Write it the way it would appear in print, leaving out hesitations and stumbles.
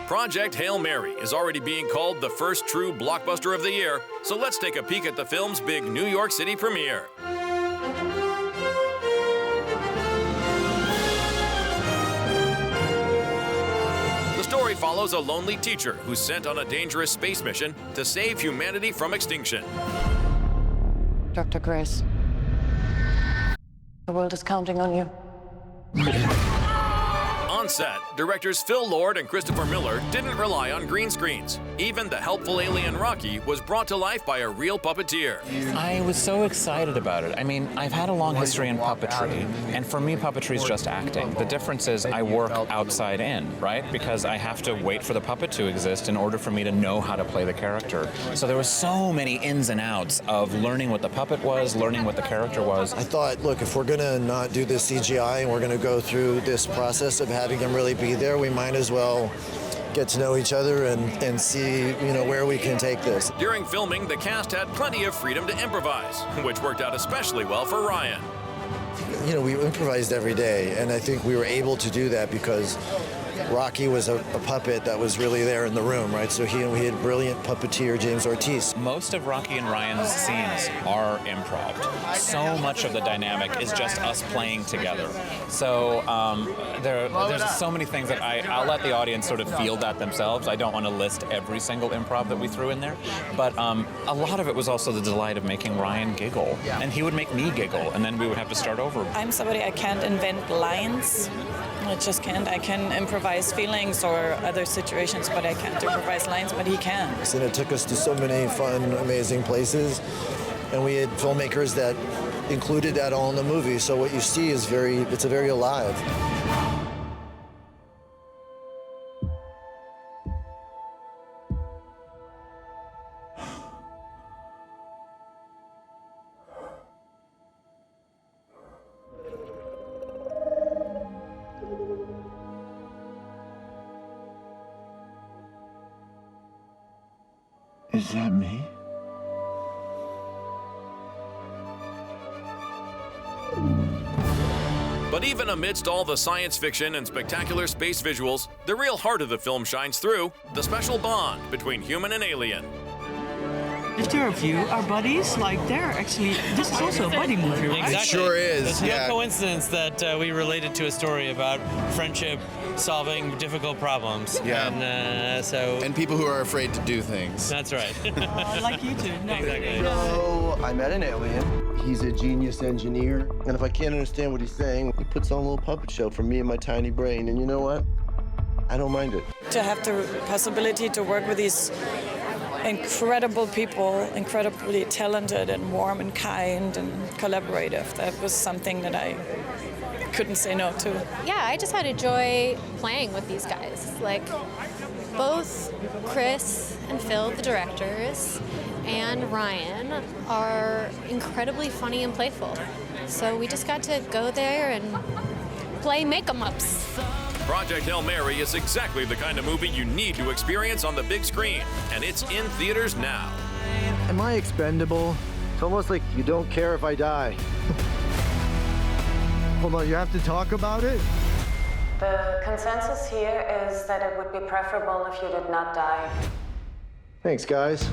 Project Hail Mary is already being called the first true blockbuster of the year, so let's take a peek at the film's big New York City premiere. The story follows a lonely teacher who's sent on a dangerous space mission to save humanity from extinction. Dr. Grace, the world is counting on you. On set, directors Phil Lord and Christopher Miller didn't rely on green screens. Even the helpful alien Rocky was brought to life by a real puppeteer. I was so excited about it. I mean, I've had a long history in puppetry, and for me, puppetry is just acting. The difference is I work outside in, right? Because I have to wait for the puppet to exist in order for me to know how to play the character. So there were so many ins and outs of learning what the puppet was, learning what the character was. I thought, look, if we're gonna not do this CGI and we're gonna go through this process of having them really be there, we might as well get to know each other and see, where we can take this. During filming, the cast had plenty of freedom to improvise, which worked out especially well for Ryan. We improvised every day, and I think we were able to do that because Rocky was a puppet that was really there in the room, right? So we had brilliant puppeteer James Ortiz. Most of Rocky and Ryan's scenes are improv. So much of the dynamic is just us playing together. So there's so many things that I'll let the audience sort of feel that themselves. I don't want to list every single improv that we threw in there, but a lot of it was also the delight of making Ryan giggle, and he would make me giggle, and then we would have to start over. I'm somebody, I can't invent lines. I just can't. I can improvise feelings or other situations, but I can't improvise lines, but he can. And it took us to so many fun, amazing places, and we had filmmakers that included that all in the movie, so what you see is it's very alive. Is that me? But even amidst all the science fiction and spectacular space visuals, the real heart of the film shines through: the special bond between human and alien. The two of you are buddies, this is also a buddy movie, right? Exactly. It sure is, It's yeah. no coincidence that we related to a story about friendship solving difficult problems. Yeah. And people who are afraid to do things. that's right. Like you two. No. Exactly. So I met an alien. He's a genius engineer. And if I can't understand what he's saying, he puts on a little puppet show for me and my tiny brain. And you know what? I don't mind it. To have the possibility to work with these incredible people, incredibly talented and warm and kind and collaborative, that was something that I couldn't say no to. Yeah, I just had a joy playing with these guys. Both Chris and Phil, the directors, and Ryan are incredibly funny and playful. So we just got to go there and play make-em-ups. Project Hail Mary is exactly the kind of movie you need to experience on the big screen, and it's in theaters now. Am I expendable? It's almost like you don't care if I die. Hold on, you have to talk about it? The consensus here is that it would be preferable if you did not die. Thanks, guys.